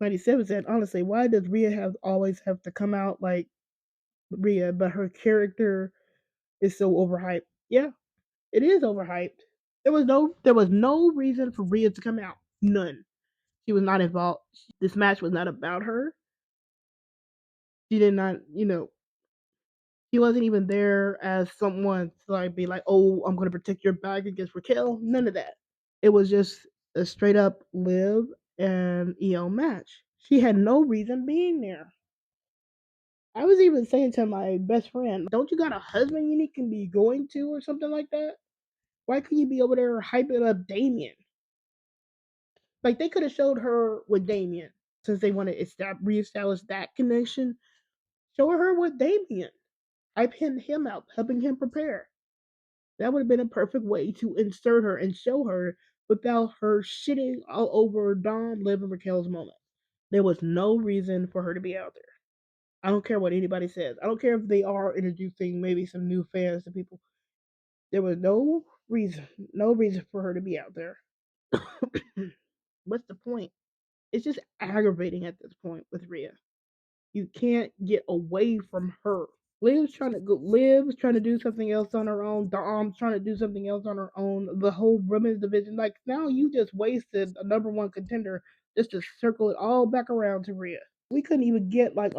97 said, honestly, why does Rhea always have to come out like Rhea, but her character is so overhyped? Yeah, it is overhyped. There was no reason for Rhea to come out. None. She was not involved. This match was not about her. She did not, he wasn't even there as someone to like be like, oh, I'm gonna protect your bag against Raquel. None of that. It was just a straight up Liv and Iyo match. She had no reason being there. I was even saying to my best friend, don't you got a husband you need can be going to or something like that? Why couldn't you be over there hyping up Damian? Like they could have showed her with Damian since they want to reestablish that connection. Show her with Damian. Hyping him out, helping him prepare. That would have been a perfect way to insert her and show her without her shitting all over Dom, Liv, and Raquel's moment. There was no reason for her to be out there. I don't care what anybody says. I don't care if they are introducing maybe some new fans to people. There was no reason for her to be out there. What's the point? It's just aggravating at this point with Rhea. You can't get away from her. Liv's trying to do something else on her own. Dom's trying to do something else on her own. The whole women's division, like now you just wasted a number one contender just to circle it all back around to Rhea. We couldn't even get like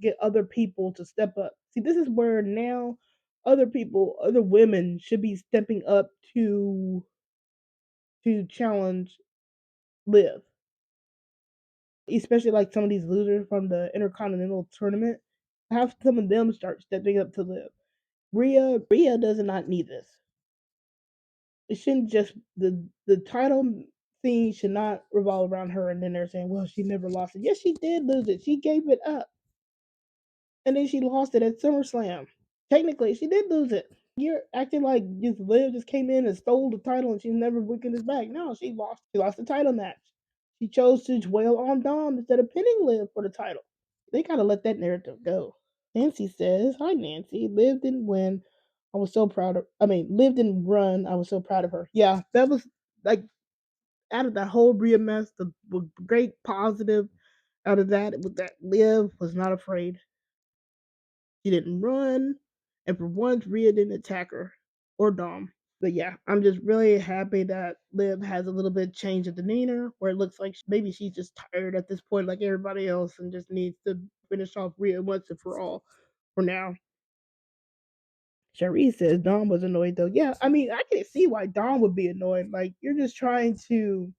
get other people to step up. See, this is where now other women should be stepping up to challenge Liv, especially like some of these losers from the Intercontinental Tournament. Have some of them start stepping up to Liv. Rhea does not need this. It shouldn't just the title thing should not revolve around her. And then they're saying, well, she never lost it. Yes, she did lose it. She gave it up, and then she lost it at SummerSlam. Technically, she did lose it. You're acting like just Liv just came in and stole the title and she's never winning it back. No, she lost. She lost the title match. She chose to dwell on Dom instead of pinning Liv for the title. They gotta let that narrative go. Nancy says, "Hi Nancy. Liv didn't win. I was so proud of. I mean, Liv didn't run. I was so proud of her. Yeah, that was like out of that whole Rhea mess. The great positive out of that was that Liv was not afraid. She didn't run, and for once, Rhea didn't attack her or Dom. But yeah, I'm just really happy that Liv has a little bit change of demeanor, where it looks like maybe she's just tired at this point, like everybody else, and just needs to finish off Rhea once and for all. For now, Cherie says Dom was annoyed though. Yeah, I mean, I can see why Dom would be annoyed. Like you're just trying to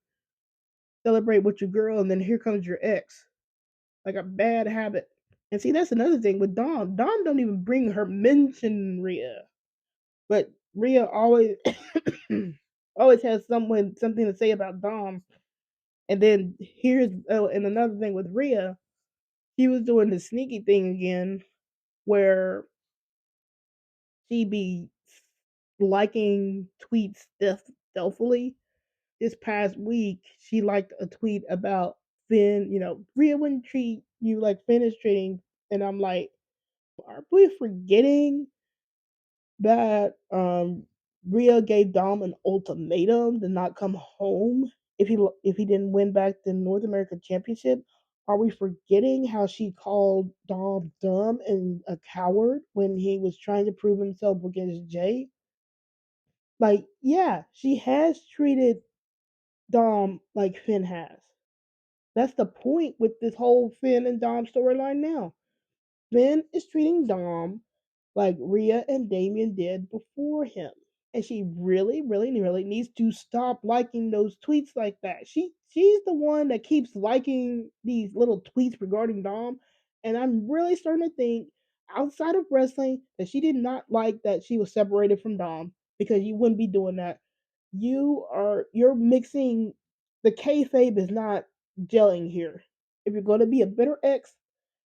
celebrate with your girl, and then here comes your ex, like a bad habit. And see, that's another thing with Dom. Dom don't even bring her mention Rhea, but Rhea always always has something to say about Dom. And then and another thing with Rhea, she was doing the sneaky thing again, where she be liking tweets stealthily. This past week, she liked a tweet about Finn. Rhea wouldn't treat you like Finn is treating, and I'm like, are we forgetting that Rhea gave Dom an ultimatum to not come home if he didn't win back the North American Championship? Are we forgetting how she called Dom dumb and a coward when he was trying to prove himself against Jay? Like, yeah, she has treated Dom like Finn has. That's the point with this whole Finn and Dom storyline now. Finn is treating Dom like Rhea and Damian did before him. And she really, really, really needs to stop liking those tweets like that. She's the one that keeps liking these little tweets regarding Dom, and I'm really starting to think outside of wrestling that she did not like that she was separated from Dom, because you wouldn't be doing that. You're mixing the kayfabe is not gelling here. If you're going to be a bitter ex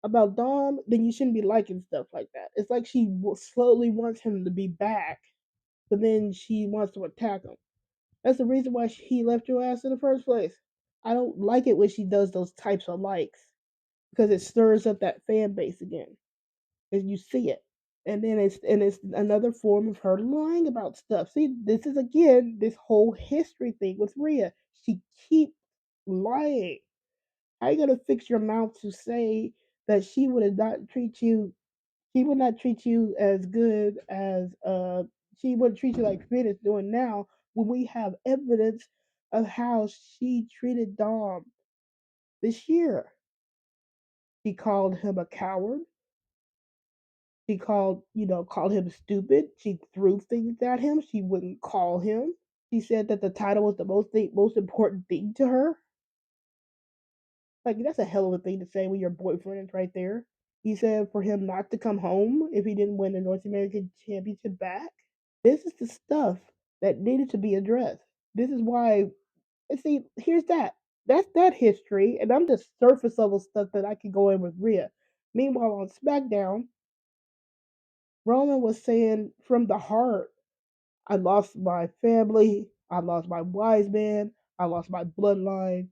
about Dom, then you shouldn't be liking stuff like that. It's like she slowly wants him to be back, but then she wants to attack him. That's the reason why he left your ass in the first place. I don't like it when she does those types of likes, because it stirs up that fan base again, and you see it. And then it's another form of her lying about stuff. See, this is again this whole history thing with Rhea. She keeps lying. How you gonna fix your mouth to say that she would not treat you as good as she would treat you like Finn is doing now when we have evidence of how she treated Dom this year. She called him a coward. She called him stupid. She threw things at him. She wouldn't call him. She said that the title was the most important thing to her. Like that's a hell of a thing to say when your boyfriend is right there. He said for him not to come home if he didn't win the North American Championship back. This is the stuff that needed to be addressed. This is why, and see, here's that. That's that history, and I'm just surface level stuff that I can go in with Rhea. Meanwhile, on SmackDown, Roman was saying from the heart, I lost my family, I lost my wise man, I lost my bloodline.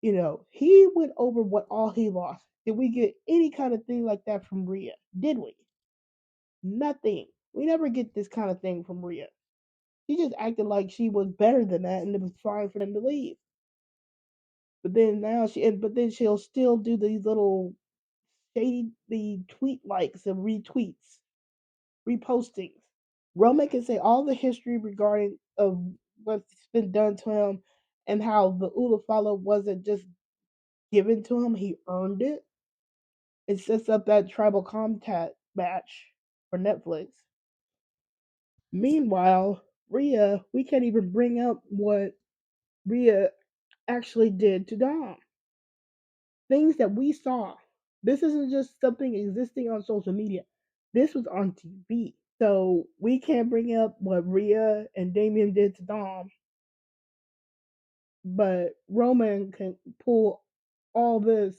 He went over what all he lost. Did we get any kind of thing like that from Rhea? Did we? Nothing. We never get this kind of thing from Rhea. She just acted like she was better than that and it was fine for them to leave. But then she'll still do these little shady the tweet likes and retweets, repostings. Roman can say all the history regarding of what's been done to him and how the Ulafala wasn't just given to him, he earned it. It sets up that tribal contact match for Netflix. Meanwhile, Rhea, we can't even bring up what Rhea actually did to Dom. Things that we saw. This isn't just something existing on social media. This was on TV. So we can't bring up what Rhea and Damian did to Dom, but Roman can pull all this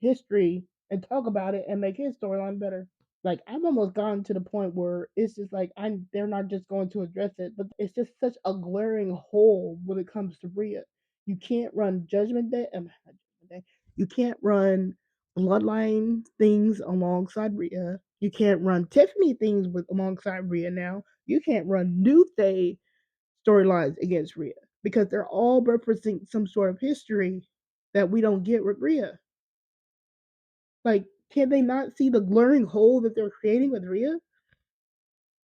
history and talk about it and make his storyline better. Like I've almost gotten to the point where it's just like they're not just going to address it, but it's just such a glaring hole when it comes to Rhea. You can't run Judgment Day. Not Judgment Day. You can't run Bloodline things alongside Rhea. You can't run Tiffany things with alongside Rhea now. You can't run New Day storylines against Rhea because they're all referencing some sort of history that we don't get with Rhea. Like, can they not see the glaring hole that they're creating with Rhea?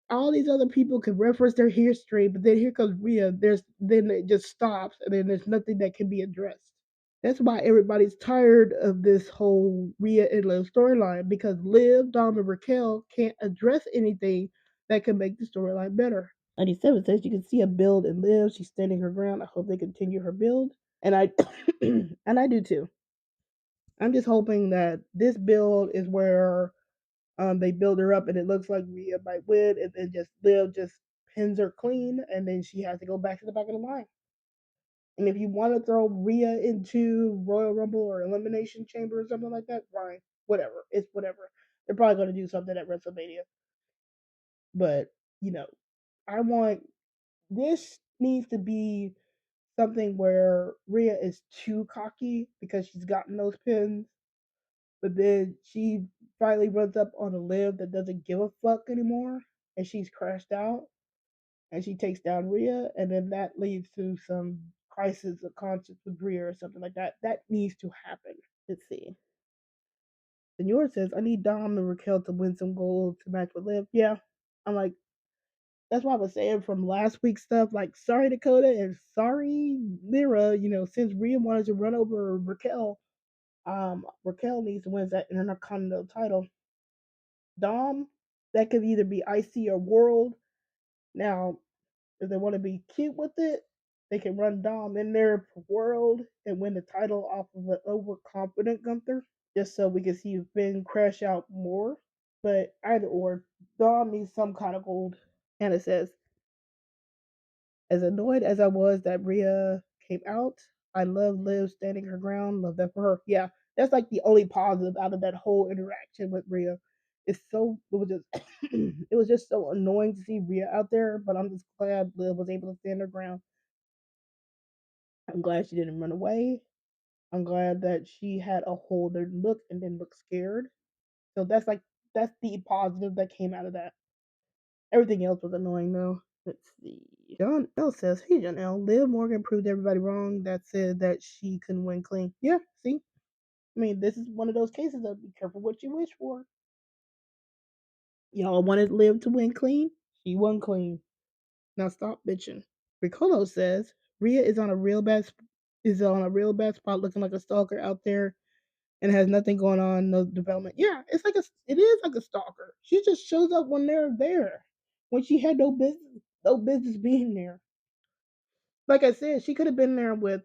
All these other people can reference their history, but then here comes Rhea. Then it just stops, and then there's nothing that can be addressed. That's why everybody's tired of this whole Rhea and Liv storyline because Liv, Dom, and Raquel can't address anything that can make the storyline better. 97 says you can see a build in Liv. She's standing her ground. I hope they continue her build, and I and I do too. I'm just hoping that this build is where they build her up and it looks like Rhea might win, and then just Liv just pins her clean, and then she has to go back to the back of the line. And if you want to throw Rhea into Royal Rumble or Elimination Chamber or something like that, fine, whatever. It's whatever. They're probably going to do something at WrestleMania, but you know, I want this needs to be something where Rhea is too cocky because she's gotten those pins, but then she finally runs up on a Liv that doesn't give a fuck anymore, and she's crashed out, and she takes down Rhea, and then that leads to some crisis of conscience with Rhea or something like that. That needs to happen. Let's see. Senor says, I need Dom and Raquel to win some gold to match with Liv. Yeah. I'm like, that's what I was saying from last week's stuff. Like, sorry, Dakota, and sorry, Lyra, since Rhea wanted to run over Raquel needs to win that Intercontinental title. Dom, that could either be IC or World. Now, if they want to be cute with it, they can run Dom in there for World and win the title off of an overconfident Gunther, just so we can see Finn crash out more. But either or, Dom needs some kind of gold. And it says, as annoyed as I was that Rhea came out, I love Liv standing her ground. Love that for her. Yeah, that's like the only positive out of that whole interaction with Rhea. It was just it was just so annoying to see Rhea out there, but I'm just glad Liv was able to stand her ground. I'm glad she didn't run away. I'm glad that she had a holder look and didn't look scared. So that's the positive that came out of that. Everything else was annoying though. Let's see. John L says, "Hey John L, Liv Morgan proved everybody wrong that said that she couldn't win clean." Yeah, see, I mean, this is one of those cases of be careful what you wish for. Y'all wanted Liv to win clean. She won clean. Now stop bitching. Riccolo says Rhea is on a real bad spot, looking like a stalker out there, and has nothing going on, no development. Yeah, it is like a stalker. She just shows up when they're there, when she had no business being there. Like I said, she could have been there with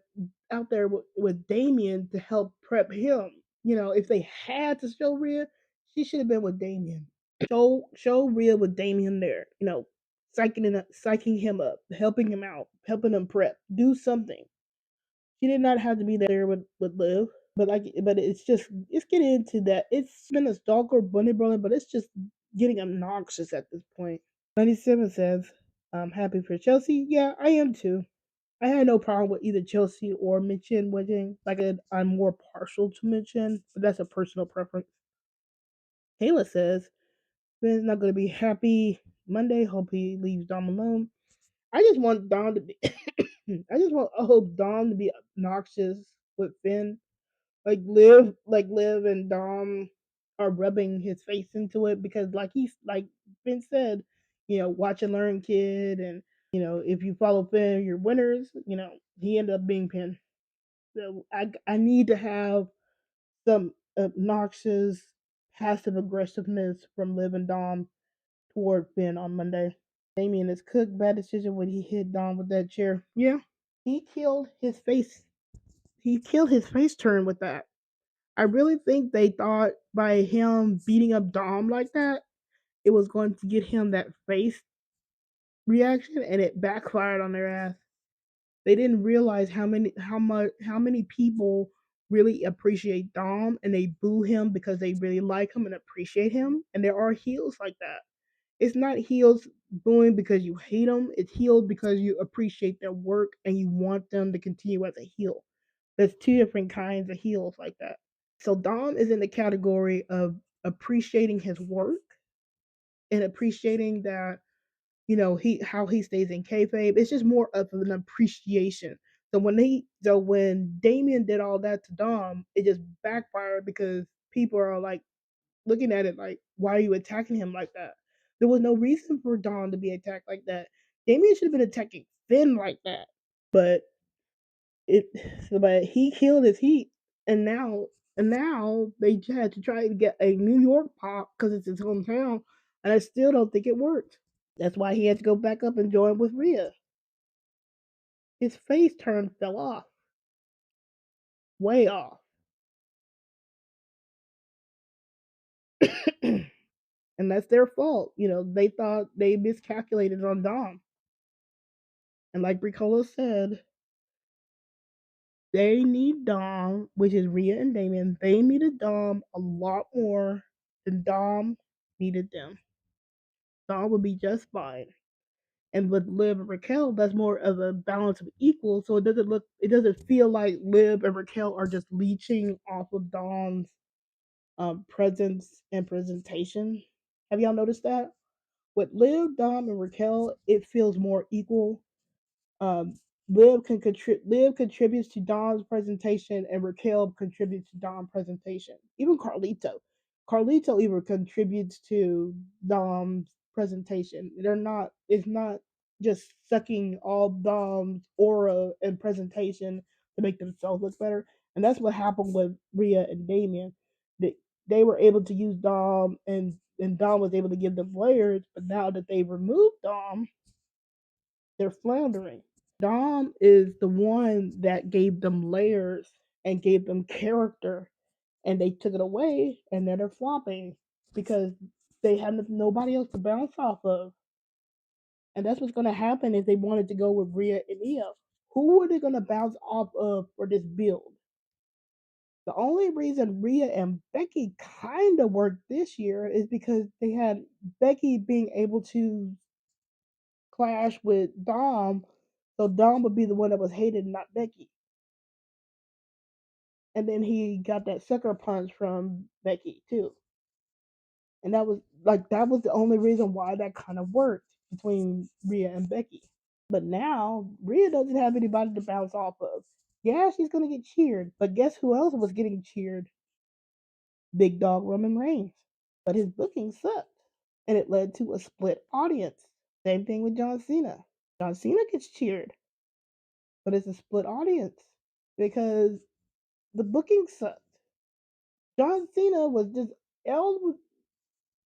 Damian to help prep him. You know, if they had to show Rhea, she should have been with Damian. Show Rhea with Damian there. You know, psyching him up, helping him out, helping him prep. Do something. She did not have to be there with Liv. But it's getting into that. It's been a stalker bunny brother, but it's just getting obnoxious at this point. 97 says, "I'm happy for Chelsea." Yeah, I am too. I had no problem with either Chelsea or Mitchin winning. Like I said, I'm more partial to Mitchin, but that's a personal preference. Kayla says, "Ben's not going to be happy Monday. Hope he leaves Dom alone." I just want Dom to be. I hope Dom to be obnoxious with Finn. Liv and Dom are rubbing his face into it because, like Finn said, watch and learn, kid, and if you follow Finn, you're winners. He ended up being pinned. So I need to have some obnoxious passive aggressiveness from Liv and Dom toward Finn on Monday. Damien is cooked. Bad decision when he hit Dom with that chair. Yeah, he killed his face. He killed his face turn with that. I really think they thought by him beating up Dom like that, it was going to get him that face reaction, and it backfired on their ass. They didn't realize how many people really appreciate Dom and they boo him because they really like him and appreciate him. And there are heels like that. It's not heels booing because you hate them. It's heels because you appreciate their work and you want them to continue as a heel. There's two different kinds of heels like that. So Dom is in the category of appreciating his work and appreciating that he stays in kayfabe. It's just more of an appreciation. So when Damien did all that to Dom, it just backfired because people are like looking at it like, why are you attacking him like that? There was no reason for Dom to be attacked like that. Damien should have been attacking Finn like that. But it but he killed his heat, and now they had to try to get a New York pop because it's his hometown, and I still don't think it worked. That's why he had to go back up and join with Rhea. His face turn fell off, way off, and that's their fault. They thought they miscalculated on Dom, and like Bricola said, they need Dom, which is Rhea and Damien. They needed Dom a lot more than Dom needed them. Dom would be just fine. And with Liv and Raquel, that's more of a balance of equal. So it doesn't feel like Liv and Raquel are just leeching off of Dom's presence and presentation. Have y'all noticed that? With Liv, Dom, and Raquel, it feels more equal. um, Liv contributes to Dom's presentation, and Raquel contributes to Dom's presentation. Even Carlito even contributes to Dom's presentation. They're not. It's not just sucking all Dom's aura and presentation to make themselves look better. And that's what happened with Rhea and Damien. They were able to use Dom, and Dom was able to give them layers. But now that they removed Dom, they're floundering. Dom is the one that gave them layers and gave them character, and they took it away, and then they're flopping because they have nobody else to bounce off of. And that's what's going to happen if they wanted to go with Rhea and Iyo. Who are they going to bounce off of for this build? The only reason Rhea and Becky kind of worked this year is because they had Becky being able to clash with Dom, so Dom would be the one that was hated, not Becky. And then he got that sucker punch from Becky too. And that was the only reason why that kind of worked between Rhea and Becky. But now Rhea doesn't have anybody to bounce off of. Yeah, she's gonna get cheered, but guess who else was getting cheered? Big Dog Roman Reigns. But his booking sucked, and it led to a split audience. Same thing with John Cena. John Cena gets cheered, but it's a split audience because the booking sucked. John Cena was just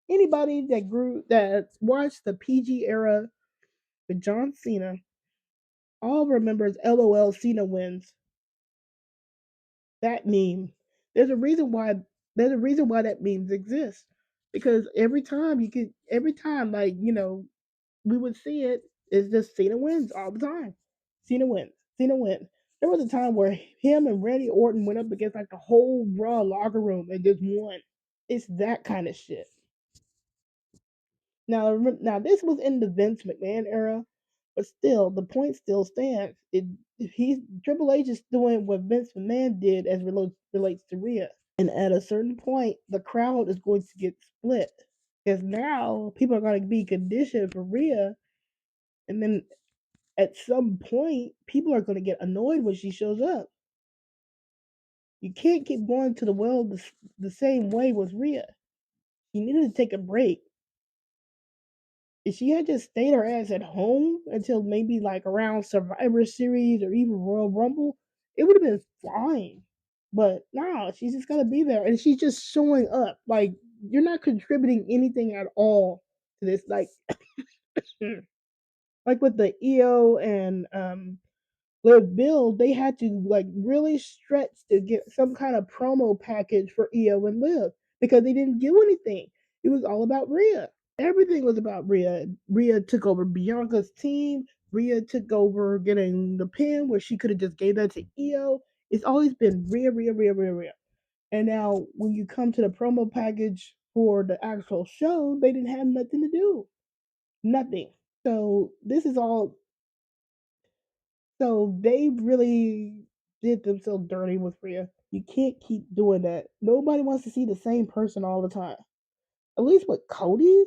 anybody that watched the PG era with John Cena all remembers LOL Cena wins. That meme. There's a reason why that memes exist. Because every time like, we would see it, it's just Cena wins all the time. Cena wins. Cena wins. There was a time where him and Randy Orton went up against like the whole Raw locker room and just won. It's that kind of shit. Now this was in the Vince McMahon era, but still, the point still stands. He's Triple H is doing what Vince McMahon did as relates to Rhea, and at a certain point, the crowd is going to get split because now people are going to be conditioned for Rhea, and then at some point, people are going to get annoyed when she shows up. You can't keep going to the well the same way with Rhea. You needed to take a break. If she had just stayed her ass at home until maybe like around Survivor Series or even Royal Rumble, it would have been fine. But no, she's just gotta be there, and she's just showing up. Like you're not contributing anything at all to this. Like with the Iyo and Liv build, they had to like really stretch to get some kind of promo package for Iyo and Liv because they didn't do anything. It was all about Rhea. Everything was about Rhea. Rhea took over Bianca's team. Rhea took over getting the pin where she could have just gave that to Iyo. It's always been Rhea, Rhea, Rhea, Rhea, Rhea. And now when you come to the promo package for the actual show, they didn't have nothing to do. Nothing. So this is all so they really did themselves dirty with Rhea. You can't keep doing that. Nobody wants to see the same person all the time. At least with Cody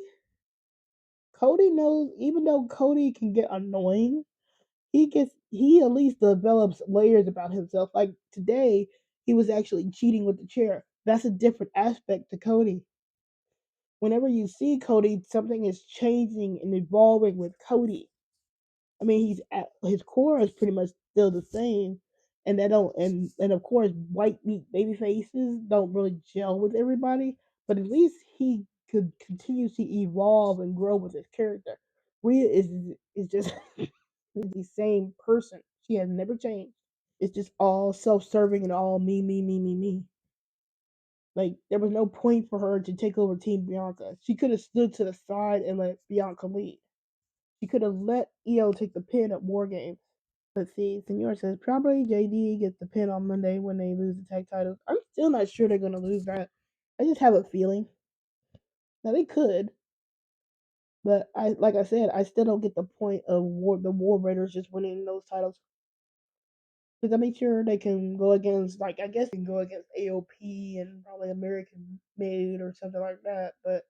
knows, even though Cody can get annoying, he at least develops layers about himself. Like today, he was actually cheating with the chair. That's a different aspect to Cody. Whenever you see Cody, something is changing and evolving with Cody. I mean, he's at his core is pretty much still the same, and they don't and of course white meat baby faces don't really gel with everybody, but at least he could continue to evolve and grow with his character. Rhea is just the same person. She has never changed. It's just all self-serving and all me, me, me, me, me. Like there was no point for her to take over Team Bianca. She could have stood to the side and let Bianca lead. She could have let Iyo take the pin at War Games. Let's see. Senor says probably JD gets the pin on Monday when they lose the tag titles. I'm still not sure they're gonna lose that. I just have a feeling. Now they could, but like I said, I still don't get the point of the War Raiders just winning those titles. Because I make sure they can go against, like, I guess they can go against AOP and probably American Made or something like that. But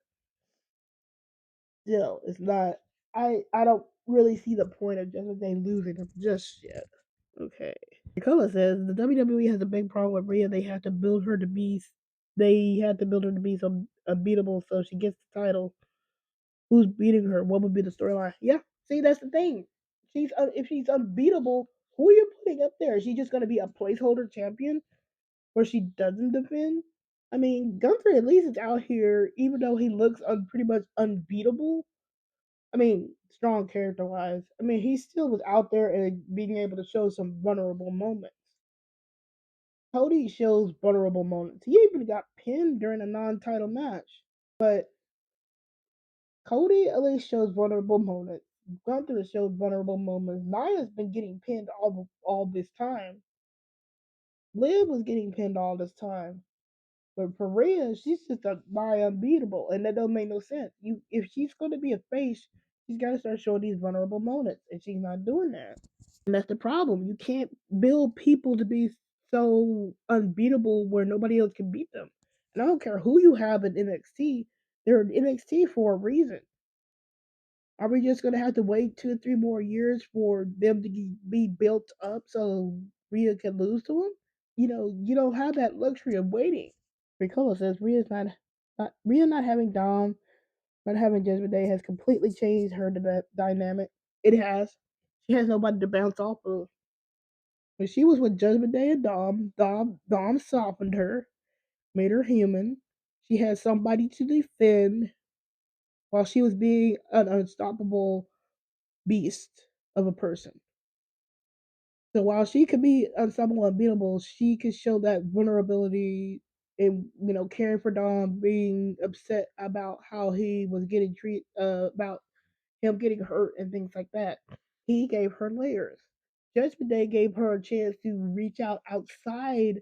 still, it's not. I don't really see the point of just they losing them just yet. Okay. Nicola says the WWE has a big problem with Rhea. They had to build her to be so unbeatable so she gets the title. Who's beating her? What would be the storyline? Yeah, see, that's the thing. If she's unbeatable, who are you putting up there? Is she just gonna be a placeholder champion where she doesn't defend? I mean, Gunther at least is out here, even though he looks pretty much unbeatable. I mean, strong character wise. I mean, he still was out there and being able to show some vulnerable moments. Cody shows vulnerable moments. He even got pinned during a non-title match, but Cody at least shows vulnerable moments. Gunther shows vulnerable moments. Nia's been getting pinned all this time. Liv was getting pinned all this time. But for Rhea, she's just a nigh unbeatable, and that don't make no sense. If she's going to be a face, she's got to start showing these vulnerable moments, and she's not doing that. And that's the problem. You can't build people to be so unbeatable where nobody else can beat them. And I don't care who you have in NXT, they're in NXT for a reason. Are we just gonna have to wait 2 or 3 more years for them to be built up so Rhea can lose to him? You don't have that luxury of waiting. Ricola says Rhea not having Dom, not having Judgment Day has completely changed her dynamic. It has. She has nobody to bounce off of. When she was with Judgment Day and Dom softened her, made her human. She had somebody to defend while she was being an unstoppable beast of a person. So while she could be unstoppable and unbeatable, she could show that vulnerability in caring for Dom, being upset about how he was getting treated, about him getting hurt and things like that. He gave her layers. Judgment Day gave her a chance to reach out outside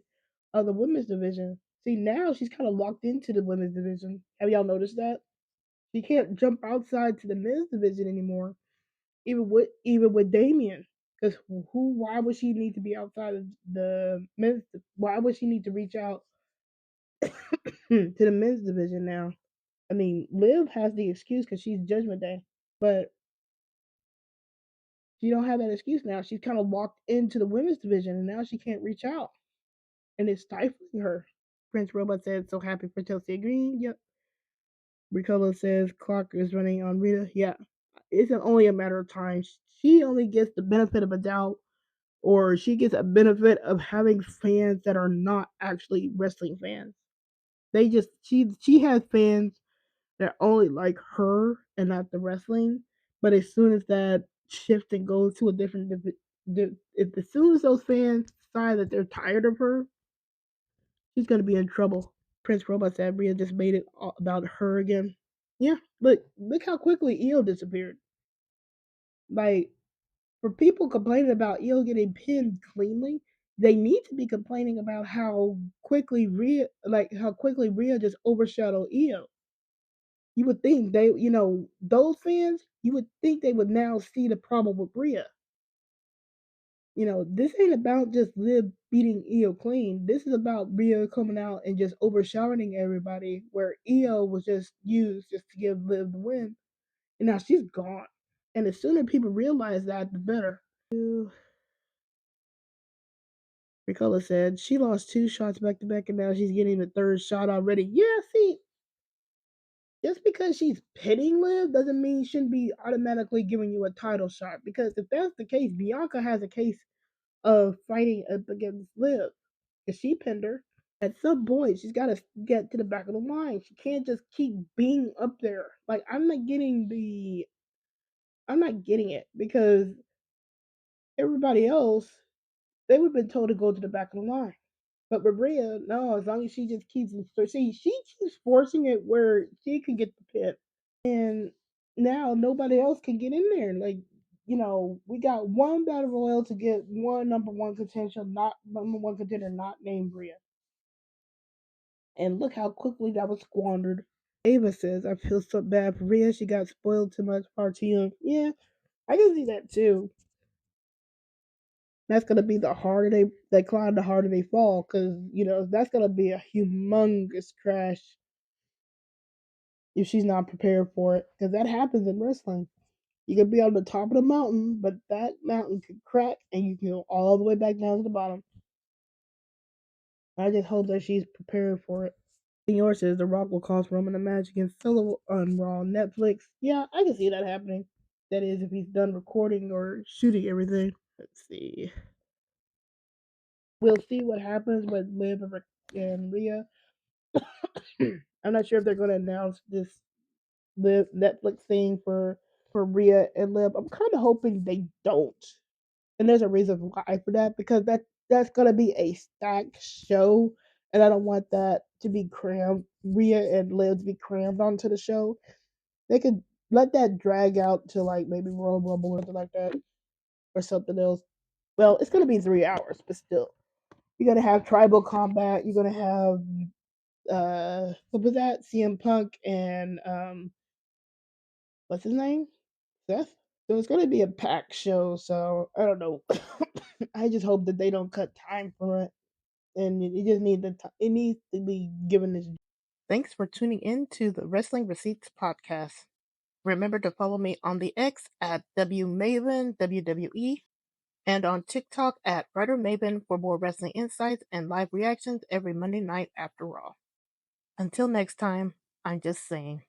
of the women's division. See, now she's kind of locked into the women's division. Have y'all noticed that? She can't jump outside to the men's division anymore, even with Damian. Because why would she need to be outside of the men's? Why would she need to reach out to the men's division now? I mean, Liv has the excuse because she's Judgment Day, but she don't have that excuse now. She's kind of locked into the women's division, and now she can't reach out, and it's stifling her. Prince Robot said, "So happy for Chelsea Green." Yep. Ricola says, "Clock is running on Rita." Yeah, it's only a matter of time. She only gets the benefit of a doubt, or she gets a benefit of having fans that are not actually wrestling fans. She has fans that only like her and not the wrestling. But as soon as that shifts and goes to a different, if as soon as those fans decide that they're tired of her, she's gonna be in trouble. Prince Robot said Rhea just made it all about her again. Yeah, look how quickly Iyo disappeared. Like, for people complaining about Iyo getting pinned cleanly, they need to be complaining about how quickly Rhea just overshadowed Iyo. You would think those fans, you would think they would now see the problem with Rhea. This ain't about just Liv beating Iyo clean. This is about Rhea coming out and just overshadowing everybody, where Iyo was just used just to give Liv the win. And now she's gone. And the sooner people realize that, the better. Ricola said she lost 2 shots back to back, and now she's getting the third shot already. Yeah, see, just because she's pitting Liv doesn't mean she shouldn't be automatically giving you a title shot. Because if that's the case, Bianca has a case of fighting up against Liv, because she pinned her. At some point, she's got to get to the back of the line. She can't just keep being up there. Like, I'm not getting it, because everybody else, they would have been told to go to the back of the line. But with Rhea, no, as long as she just keeps, see, she keeps forcing it where she can get the pin. And now nobody else can get in there. Like, we got one battle royal to get one number one contender, not named Rhea. And look how quickly that was squandered. Ava says, "I feel so bad for Rhea. She got spoiled too much. RTM." Yeah, I can see that too. That's gonna be the harder they climb, the harder they fall, because that's gonna be a humongous crash if she's not prepared for it. Because that happens in wrestling. You can be on the top of the mountain, but that mountain could crack and you can go all the way back down to the bottom. I just hope that she's prepared for it. Senior says The Rock will cost Roman a match against Solo on Raw on Netflix. Yeah, I can see that happening. That is, if he's done recording or shooting everything. Let's see. We'll see what happens with Liv and Rhea. I'm not sure if they're going to announce this Liv Netflix thing for Rhea and Liv. I'm kind of hoping they don't, and there's a reason why for that, because that's going to be a stacked show, and I don't want that to be crammed. Rhea and Liv to be crammed onto the show. They could let that drag out to like maybe Royal Rumble or something like that, or something else. Well, it's going to be 3 hours, but still, you're going to have tribal combat. You're going to have what was that? CM Punk and what's his name? Seth. So it's gonna be a packed show. So I don't know. I just hope that they don't cut time for it, and it just need it needs to be given this. Thanks for tuning in to the Wrestling Receipts podcast. Remember to follow me on the X at WMaven WWE and on TikTok at WriterMaven for more wrestling insights and live reactions every Monday night after Raw. Until next time, I'm just saying.